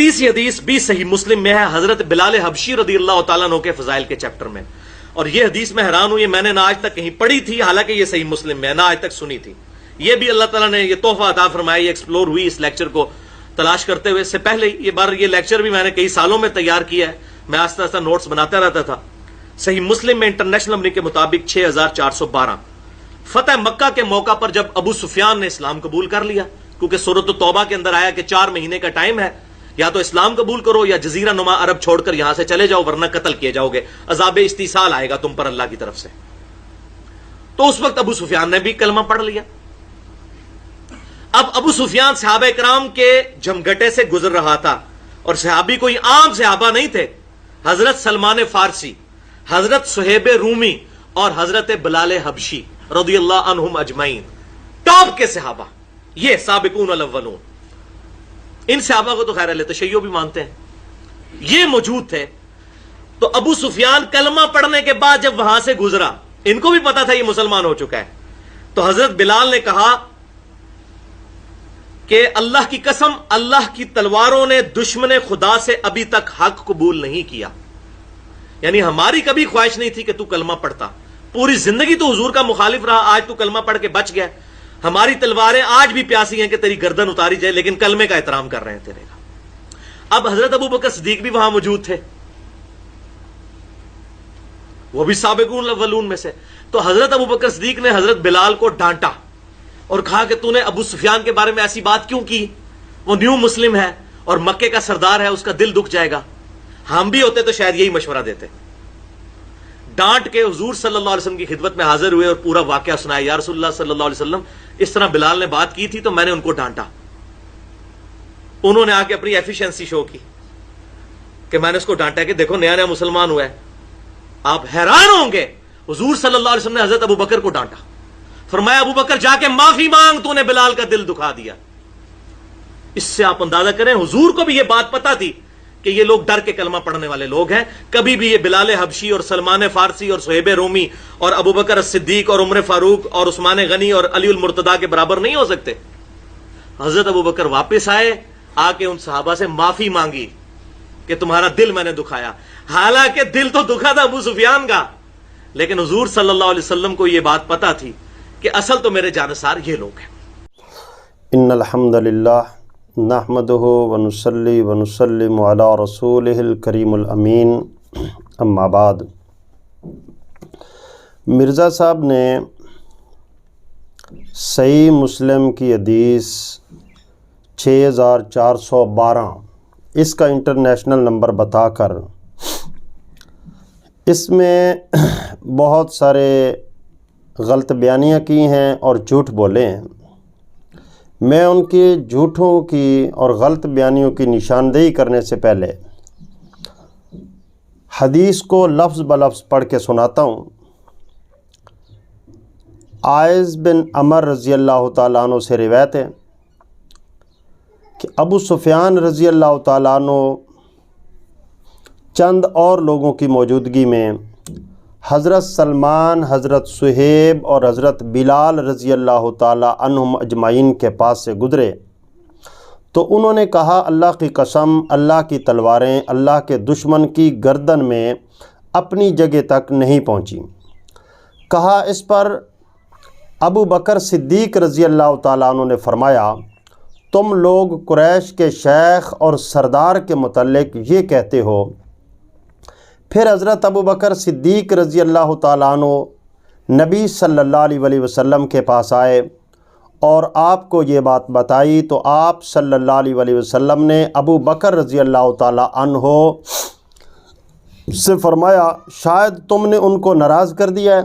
تیسری حدیث بھی صحیح مسلم میں ہے، حضرت بلال حبشی رضی اللہ تعالیٰ عنہ کے فضائل کے چیپٹر میں، اور یہ حدیث میں حیران ہوں، یہ میں نے نہ آج تک کہیں پڑھی تھی، حالانکہ یہ صحیح مسلم میں ہے، نہ آج تک سنی تھی۔ یہ بھی اللہ تعالیٰ نے یہ تحفہ عطا فرمایا، یہ ایکسپلور ہوئی اس لیکچر کو تلاش کرتے ہوئے۔ اس سے پہلے یہ لیکچر بھی میں نے کئی سالوں میں تیار کیا ہے، میں آہستہ آہستہ نوٹس بناتا رہتا تھا۔ صحیح مسلم میں انٹرنیشنل نمبر کے مطابق 6412، فتح مکہ کے موقع پر جب ابو سفیان نے اسلام قبول کر لیا، کیونکہ سورۃ التوبہ کے اندر آیا کہ 4 مہینے کا ٹائم ہے، یا تو اسلام قبول کرو یا جزیرہ نما عرب چھوڑ کر یہاں سے چلے جاؤ، ورنہ قتل کیے جاؤ گے، عذاب استیصال آئے گا تم پر اللہ کی طرف سے۔ تو اس وقت ابو سفیان نے بھی کلمہ پڑھ لیا۔ اب ابو سفیان صحابہ کرام کے جمگٹے سے گزر رہا تھا، اور صحابی کوئی عام صحابہ نہیں تھے، حضرت سلمان فارسی، حضرت صہیب رومی اور حضرت بلال حبشی رضی اللہ عنہم اجمعین، ٹاپ کے صحابہ، یہ سابقون الاولون۔ ان صحابہ کو تو خیر اہل تشیع بھی مانتے ہیں، یہ موجود تھے۔ تو ابو سفیان کلمہ پڑھنے کے بعد جب وہاں سے گزرا، ان کو بھی پتا تھا یہ مسلمان ہو چکا ہے، تو حضرت بلال نے کہا کہ اللہ کی قسم، اللہ کی تلواروں نے دشمن خدا سے ابھی تک حق قبول نہیں کیا۔ یعنی ہماری کبھی خواہش نہیں تھی کہ تو کلمہ پڑھتا، پوری زندگی تو حضور کا مخالف رہا، آج تو کلمہ پڑھ کے بچ گیا۔ ہماری تلواریں آج بھی پیاسی ہیں کہ تیری گردن اتاری جائے، لیکن کلمے کا احترام کر رہے ہیں تیرے کا۔ اب حضرت ابو بکر صدیق بھی وہاں موجود تھے، وہ بھی سابقون الاولون میں سے۔ تو حضرت ابو بکر صدیق نے حضرت بلال کو ڈانٹا اور کہا کہ تو نے ابو سفیان کے بارے میں ایسی بات کیوں کی؟ وہ نیو مسلم ہے اور مکے کا سردار ہے، اس کا دل دکھ جائے گا۔ ہم بھی ہوتے تو شاید یہی مشورہ دیتے۔ ڈانٹ کے حضور صلی اللہ علیہ وسلم کی خدمت میں حاضر ہوئے اور پورا واقعہ سنایا، یا رسول اللہ صلی اللہ علیہ وسلم، اس طرح بلال نے بات کی تھی تو میں نے ان کو ڈانٹا۔ انہوں نے آ کے اپنی ایفیشنسی شو کی کہ میں نے اس کو ڈانٹا کہ دیکھو نیا نیا مسلمان ہوا ہے۔ آپ حیران ہوں گے، حضور صلی اللہ علیہ وسلم نے حضرت ابو بکر کو ڈانٹا، فرمایا ابو بکر جا کے معافی مانگ، تو نے بلال کا دل دکھا دیا۔ اس سے آپ اندازہ کریں حضور کو بھی یہ بات پتا تھی کہ یہ لوگ ڈر کے کلمہ پڑھنے والے لوگ ہیں، کبھی بھی یہ بلال حبشی اور سلمان فارسی اور صہیب رومی اور ابو بکر الصدیق اور عمر فاروق اور عثمان غنی اور علی المرتضیٰ کے برابر نہیں ہو سکتے۔ حضرت ابو بکر واپس آئے، آ کے ان صحابہ سے معافی مانگی کہ تمہارا دل میں نے دکھایا۔ حالانکہ دل تو دکھا تھا ابو سفیان کا، لیکن حضور صلی اللہ علیہ وسلم کو یہ بات پتا تھی کہ اصل تو میرے جانثار یہ لوگ ہیں۔ ان الحمد للہ نحمدہ ونصلی ونسلم علی رسولہ الکریم الامین، اما بعد۔ مرزا صاحب نے صحیح مسلم کی حدیث 6412 اس کا انٹرنیشنل نمبر بتا کر اس میں بہت سارے غلط بیانیاں کی ہیں اور جھوٹ بولے ہیں۔ میں ان کی جھوٹوں کی اور غلط بیانیوں کی نشاندہی کرنے سے پہلے حدیث کو لفظ بلفظ پڑھ کے سناتا ہوں۔ عائض بن عمر رضی اللہ تعالیٰ عنہ سے روایت ہے کہ ابو سفیان رضی اللہ تعالیٰ عنہ چند اور لوگوں کی موجودگی میں حضرت سلمان، حضرت صہیب اور حضرت بلال رضی اللہ تعالیٰ عنہم اجمعین کے پاس سے گزرے تو انہوں نے کہا اللہ کی قسم، اللہ کی تلواریں اللہ کے دشمن کی گردن میں اپنی جگہ تک نہیں پہنچی۔ کہا اس پر ابو بکر صدیق رضی اللہ تعالیٰ عنہ نے فرمایا تم لوگ قریش کے شیخ اور سردار کے متعلق یہ کہتے ہو۔ پھر حضرت ابو بکر صدیق رضی اللہ تعالیٰ عنہ نبی صلی اللہ علیہ وسلم کے پاس آئے اور آپ کو یہ بات بتائی تو آپ صلی اللہ علیہ وسلم نے ابو بکر رضی اللہ تعالیٰ عنہ سے فرمایا شاید تم نے ان کو ناراض کر دیا ہے،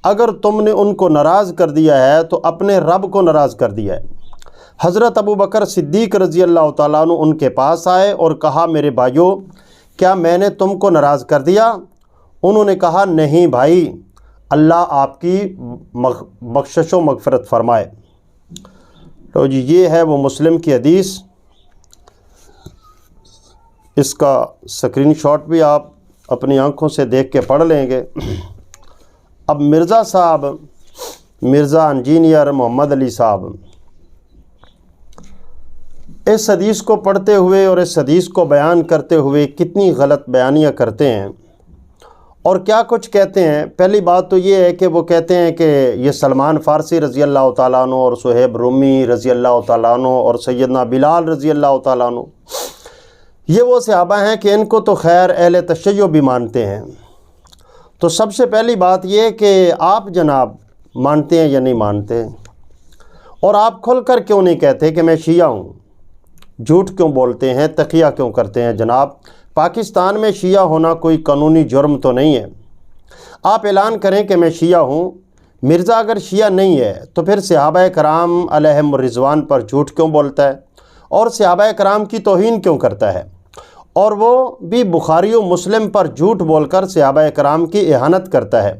اگر تم نے ان کو ناراض کر دیا ہے تو اپنے رب کو ناراض کر دیا ہے۔ حضرت ابو بکر صدیق رضی اللہ تعالیٰ عنہ ان کے پاس آئے اور کہا میرے بھائیو کیا میں نے تم کو ناراض کر دیا؟ انہوں نے کہا نہیں بھائی، اللہ آپ کی بخشش و مغفرت فرمائے۔ تو جی یہ ہے وہ مسلم کی حدیث، اس کا سکرین شاٹ بھی آپ اپنی آنکھوں سے دیکھ کے پڑھ لیں گے۔ اب مرزا صاحب، مرزا انجینئر محمد علی صاحب، اس حدیث کو پڑھتے ہوئے اور اس حدیث کو بیان کرتے ہوئے کتنی غلط بیانیاں کرتے ہیں اور کیا کچھ کہتے ہیں۔ پہلی بات تو یہ ہے کہ وہ کہتے ہیں کہ یہ سلمان فارسی رضی اللہ تعالیٰ عنہ اور صہیب رومی رضی اللہ تعالیٰ عنہ اور سیدنا بلال رضی اللہ تعالیٰ عنہ یہ وہ صحابہ ہیں کہ ان کو تو خیر اہل تشیع بھی مانتے ہیں۔ تو سب سے پہلی بات یہ کہ آپ جناب مانتے ہیں یا نہیں مانتے، اور آپ کھل کر کیوں نہیں کہتے کہ میں شیعہ ہوں؟ جھوٹ کیوں بولتے ہیں، تقیہ کیوں کرتے ہیں؟ جناب پاکستان میں شیعہ ہونا کوئی قانونی جرم تو نہیں ہے، آپ اعلان کریں کہ میں شیعہ ہوں۔ مرزا اگر شیعہ نہیں ہے تو پھر صحابہ کرام علیہم الرضوان پر جھوٹ کیوں بولتا ہے اور صحابہ کرام کی توہین کیوں کرتا ہے، اور وہ بھی بخاری و مسلم پر جھوٹ بول کر صحابہ کرام کی اہانت کرتا ہے۔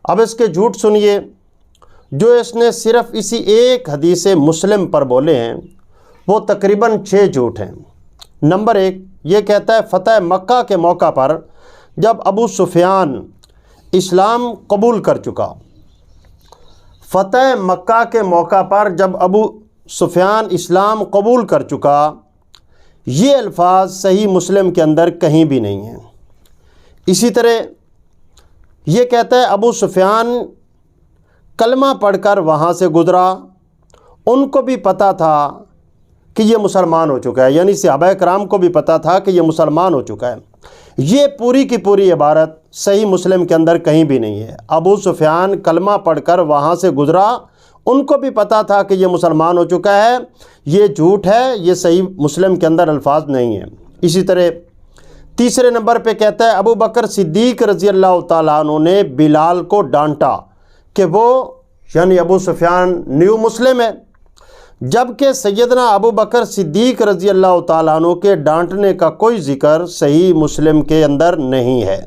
اب اس کے جھوٹ سنیے جو اس نے صرف اسی ایک حدیث مسلم پر بولے ہیں، وہ تقریباً 6 جھوٹ ہیں۔ نمبر 1 یہ کہتا ہے فتح مکہ کے موقع پر جب ابو سفیان اسلام قبول کر چکا، فتح مکہ کے موقع پر جب ابو سفیان اسلام قبول کر چکا، یہ الفاظ صحیح مسلم کے اندر کہیں بھی نہیں ہیں۔ اسی طرح یہ کہتا ہے ابو سفیان کلمہ پڑھ کر وہاں سے گزرا، ان کو بھی پتہ تھا کہ یہ مسلمان ہو چکا ہے، یعنی صحابہ کرام کو بھی پتہ تھا کہ یہ مسلمان ہو چکا ہے۔ یہ پوری کی پوری عبارت صحیح مسلم کے اندر کہیں بھی نہیں ہے۔ ابو سفیان کلمہ پڑھ کر وہاں سے گزرا، ان کو بھی پتہ تھا کہ یہ مسلمان ہو چکا ہے، یہ جھوٹ ہے، یہ صحیح مسلم کے اندر الفاظ نہیں ہیں۔ اسی طرح تیسرے نمبر پہ کہتا ہے ابو بکر صدیق رضی اللہ تعالیٰ عنہ نے بلال کو ڈانٹا کہ وہ یعنی ابو سفیان نیو مسلم ہے، جبکہ سیدنا ابو بکر صدیق رضی اللہ تعالیٰ عنہ کے ڈانٹنے کا کوئی ذکر صحیح مسلم کے اندر نہیں ہے۔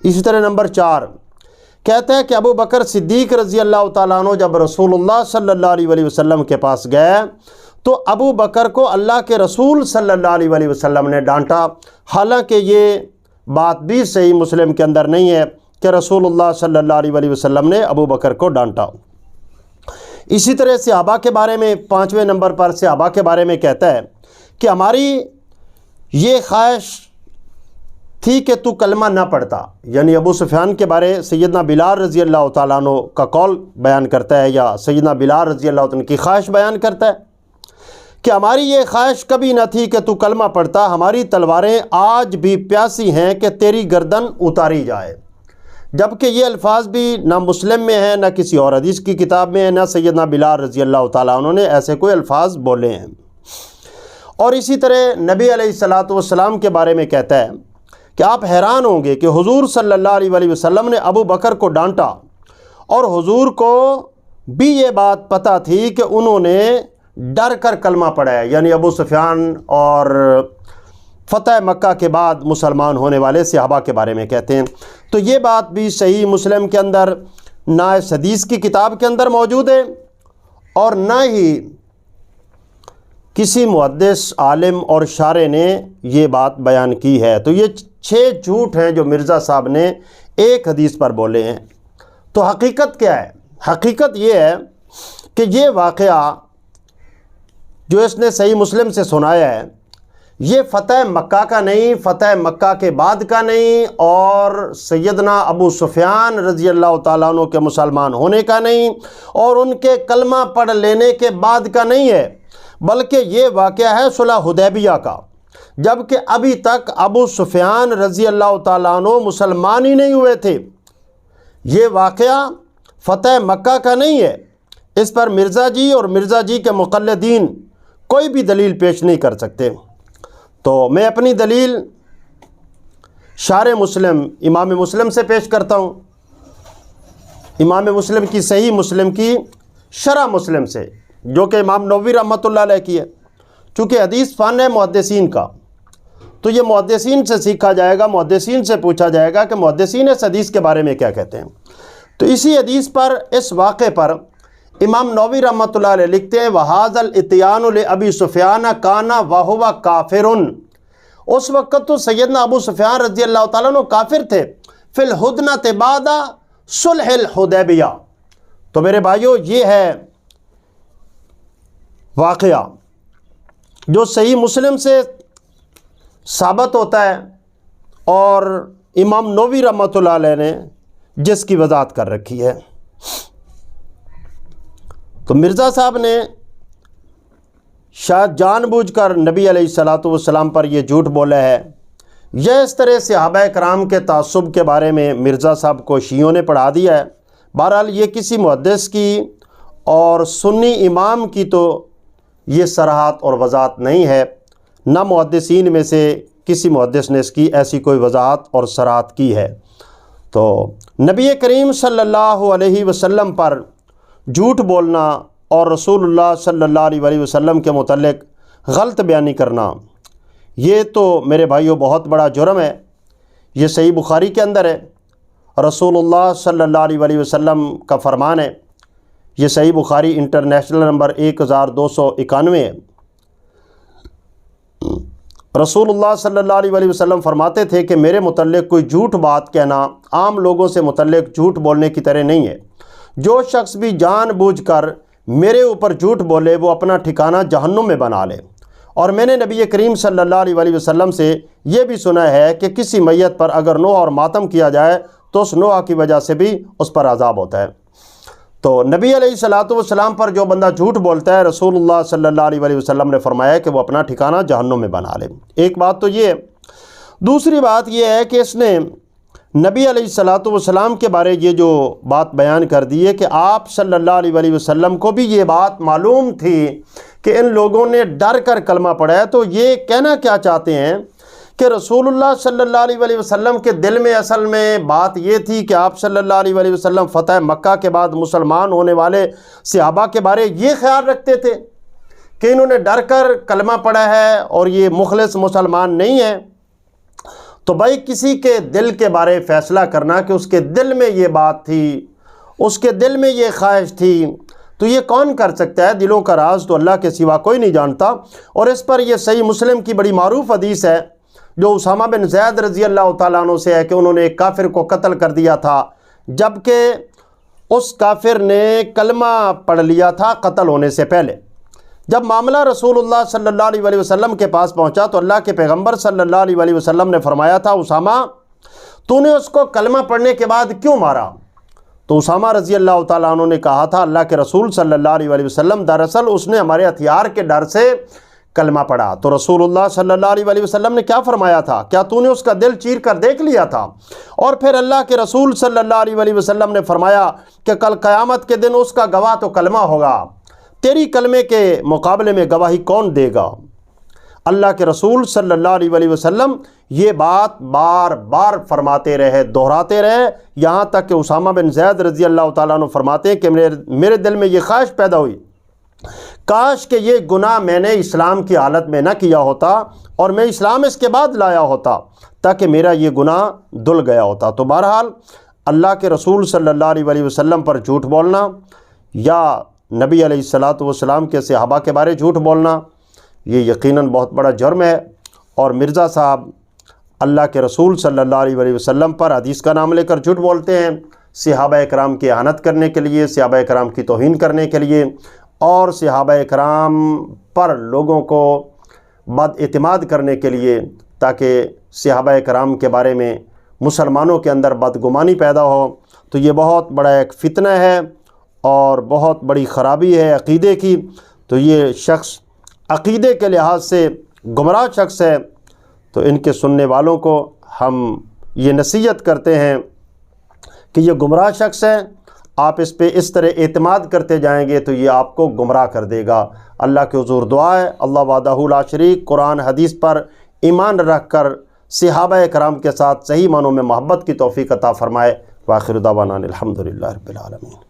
اسی طرح نمبر 4 کہتا ہے کہ ابو بکر صدیق رضی اللہ تعالیٰ عنہ جب رسول اللہ صلی اللہ علیہ وسلم کے پاس گئے تو ابو بکر کو اللہ کے رسول صلی اللہ علیہ وسلم نے ڈانٹا، حالانکہ یہ بات بھی صحیح مسلم کے اندر نہیں ہے کہ رسول اللہ صلی اللہ علیہ وسلم نے ابو بکر کو ڈانٹا۔ اسی طرح صحابہ کے بارے میں 5ویں نمبر پر صحابہ کے بارے میں کہتا ہے کہ ہماری یہ خواہش تھی کہ تو کلمہ نہ پڑھتا، یعنی ابو سفیان کے بارے سیدنا بلال رضی اللہ تعالیٰ عنہ کا قول بیان کرتا ہے یا سیدنا بلال رضی اللہ عنہ کی خواہش بیان کرتا ہے کہ ہماری یہ خواہش کبھی نہ تھی کہ تو کلمہ پڑھتا، ہماری تلواریں آج بھی پیاسی ہیں کہ تیری گردن اتاری جائے۔ جبکہ یہ الفاظ بھی نہ مسلم میں ہیں، نہ کسی اور حدیث کی کتاب میں ہیں، نہ سیدنا بلال رضی اللہ تعالیٰ عنہ نے ایسے کوئی الفاظ بولے ہیں۔ اور اسی طرح نبی علیہ الصلاۃ والسلام کے بارے میں کہتا ہے کہ آپ حیران ہوں گے کہ حضور صلی اللہ علیہ وسلم نے ابو بکر کو ڈانٹا اور حضور کو بھی یہ بات پتہ تھی کہ انہوں نے ڈر کر کلمہ پڑھا ہے، یعنی ابو سفیان اور فتح مکہ کے بعد مسلمان ہونے والے صحابہ کے بارے میں کہتے ہیں۔ تو یہ بات بھی صحیح مسلم کے اندر نہ اس حدیث کی کتاب کے اندر موجود ہے اور نہ ہی کسی محدث عالم اور شارع نے یہ بات بیان کی ہے۔ تو یہ 6 جھوٹ ہیں جو مرزا صاحب نے ایک حدیث پر بولے ہیں۔ تو حقیقت کیا ہے؟ حقیقت یہ ہے کہ یہ واقعہ جو اس نے صحیح مسلم سے سنایا ہے یہ فتح مکہ کا نہیں، فتح مکہ کے بعد کا نہیں، اور سیدنا ابو سفیان رضی اللہ تعالیٰ عنہ کے مسلمان ہونے کا نہیں، اور ان کے کلمہ پڑھ لینے کے بعد کا نہیں ہے، بلکہ یہ واقعہ ہے صلح حدیبیہ کا، جبکہ ابھی تک ابو سفیان رضی اللہ تعالیٰ عنہ مسلمان ہی نہیں ہوئے تھے۔ یہ واقعہ فتح مکہ کا نہیں ہے۔ اس پر مرزا جی اور مرزا جی کے مقلدین کوئی بھی دلیل پیش نہیں کر سکتے۔ تو میں اپنی دلیل شارح مسلم امام مسلم سے پیش کرتا ہوں، امام مسلم کی صحیح مسلم کی شرح مسلم سے، جو کہ امام نووی رحمۃ اللہ علیہ کی ہے۔ چونکہ حدیث فن ہے محدثین کا، تو یہ محدثین سے سیکھا جائے گا، محدثین سے پوچھا جائے گا کہ محدثین اس حدیث کے بارے میں کیا کہتے ہیں۔ تو اسی حدیث پر، اس واقعے پر امام نووی رحمۃ اللہ علیہ لکھتے ہیں وَهَذَا الْإِتْيَانُ لِأَبِي سُفْيَانَ كَانَ وَهُوَ كَافِرٌ، اس وقت تو سیدنا ابو سفیان رضی اللہ تعالیٰ عنہ کافر تھے، فِي الْهُدْنَةِ بَعْدَ صُلْحِ الْحُدَیبیہ۔ تو میرے بھائیو یہ ہے واقعہ جو صحیح مسلم سے ثابت ہوتا ہے اور امام نووی رحمۃ اللہ علیہ نے جس کی وضاحت کر رکھی ہے۔ تو مرزا صاحب نے شاید جان بوجھ کر نبی علیہ الصلوۃ والسلام پر یہ جھوٹ بولا ہے، یہ اس طرح صحابہ کرام کے تعصب کے بارے میں مرزا صاحب کو شیعوں نے پڑھا دیا ہے۔ بہرحال یہ کسی محدث کی اور سنی امام کی تو یہ صراحت اور وضاحت نہیں ہے، نہ محدثین میں سے کسی محدث نے اس کی ایسی کوئی وضاحت اور صراحت کی ہے۔ تو نبی کریم صلی اللہ علیہ وسلم پر جھوٹ بولنا اور رسول اللہ صلی اللہ علیہ وسلم کے متعلق غلط بیانی کرنا، یہ تو میرے بھائیوں بہت بڑا جرم ہے۔ یہ صحیح بخاری کے اندر ہے، رسول اللہ صلی اللہ علیہ وسلم کا فرمان ہے، یہ صحیح بخاری انٹرنیشنل نمبر 1291 ہے۔ رسول اللہ صلی اللہ علیہ وسلم فرماتے تھے کہ میرے متعلق کوئی جھوٹ بات کہنا عام لوگوں سے متعلق جھوٹ بولنے کی طرح نہیں ہے۔ جو شخص بھی جان بوجھ کر میرے اوپر جھوٹ بولے وہ اپنا ٹھکانہ جہنم میں بنا لے۔ اور میں نے نبی کریم صلی اللہ علیہ وسلم سے یہ بھی سنا ہے کہ کسی میت پر اگر نوح اور ماتم کیا جائے تو اس نوح کی وجہ سے بھی اس پر عذاب ہوتا ہے۔ تو نبی علیہ الصلوۃ والسلام پر جو بندہ جھوٹ بولتا ہے، رسول اللہ صلی اللہ علیہ وسلم نے فرمایا کہ وہ اپنا ٹھکانہ جہنم میں بنا لے۔ ایک بات تو یہ ہے۔ دوسری بات یہ ہے کہ اس نے نبی علیہ الصلوۃ والسلام کے بارے یہ جو بات بیان کر دی ہے کہ آپ صلی اللہ علیہ وسلم کو بھی یہ بات معلوم تھی کہ ان لوگوں نے ڈر کر کلمہ پڑھا ہے۔ تو یہ کہنا کیا چاہتے ہیں کہ رسول اللہ صلی اللہ علیہ وسلم کے دل میں اصل میں بات یہ تھی کہ آپ صلی اللہ علیہ وسلم فتح مکہ کے بعد مسلمان ہونے والے صحابہ کے بارے یہ خیال رکھتے تھے کہ انہوں نے ڈر کر کلمہ پڑھا ہے اور یہ مخلص مسلمان نہیں ہے۔ تو بھائی کسی کے دل کے بارے فیصلہ کرنا کہ اس کے دل میں یہ بات تھی، اس کے دل میں یہ خواہش تھی، تو یہ کون کر سکتا ہے؟ دلوں کا راز تو اللہ کے سوا کوئی نہیں جانتا۔ اور اس پر یہ صحیح مسلم کی بڑی معروف حدیث ہے جو اسامہ بن زید رضی اللہ تعالیٰ عنہ سے ہے کہ انہوں نے ایک کافر کو قتل کر دیا تھا جبکہ اس کافر نے کلمہ پڑھ لیا تھا قتل ہونے سے پہلے۔ جب معاملہ رسول اللہ صلی اللہ علیہ وسلم کے پاس پہنچا تو اللہ کے پیغمبر صلی اللہ علیہ وسلم نے فرمایا تھا، اسامہ تو نے اس کو کلمہ پڑھنے کے بعد کیوں مارا؟ تو اسامہ رضی اللہ تعالیٰ عنہ نے کہا تھا، اللہ کے رسول صلی اللہ علیہ وسلم دراصل اس نے ہمارے ہتھیار کے ڈر سے کلمہ پڑھا۔ تو رسول اللہ صلی اللہ علیہ وسلم نے کیا فرمایا تھا؟ کیا تو نے اس کا دل چیر کر دیکھ لیا تھا؟ اور پھر اللہ کے رسول صلی اللہ علیہ وسلم نے فرمایا کہ کل قیامت کے دن اس کا گواہ تو کلمہ ہوگا، تیری کلمے کے مقابلے میں گواہی کون دے گا؟ اللہ کے رسول صلی اللہ علیہ وسلم یہ بات بار بار فرماتے رہے، دہراتے رہے، یہاں تک کہ اسامہ بن زید رضی اللہ تعالیٰ عنہ فرماتے ہیں کہ میرے دل میں یہ خواہش پیدا ہوئی، کاش کہ یہ گناہ میں نے اسلام کی حالت میں نہ کیا ہوتا اور میں اسلام اس کے بعد لایا ہوتا تاکہ میرا یہ گناہ دھل گیا ہوتا۔ تو بہرحال اللہ کے رسول صلی اللہ علیہ وسلم پر جھوٹ بولنا یا نبی علیہ الصلوۃ والسلام کے صحابہ کے بارے جھوٹ بولنا یہ یقیناً بہت بڑا جرم ہے۔ اور مرزا صاحب اللہ کے رسول صلی اللہ علیہ وسلم پر حدیث کا نام لے کر جھوٹ بولتے ہیں، صحابہ کرام کی اہانت کرنے کے لیے، صحابہ کرام کی توہین کرنے کے لیے، اور صحابہ کرام پر لوگوں کو بد اعتماد کرنے کے لیے تاکہ صحابہ کرام کے بارے میں مسلمانوں کے اندر بدگمانی پیدا ہو۔ تو یہ بہت بڑا ایک فتنہ ہے اور بہت بڑی خرابی ہے عقیدے کی۔ تو یہ شخص عقیدے کے لحاظ سے گمراہ شخص ہے۔ تو ان کے سننے والوں کو ہم یہ نصیحت کرتے ہیں کہ یہ گمراہ شخص ہے، آپ اس پہ اس طرح اعتماد کرتے جائیں گے تو یہ آپ کو گمراہ کر دے گا۔ اللہ کے حضور دعا ہے اللہ وحدہ لا شریک قرآن حدیث پر ایمان رکھ کر صحابہ کرام کے ساتھ صحیح معنوں میں محبت کی توفیق عطا فرمائے۔ وآخر دعوانا الحمدللہ رب العالمین۔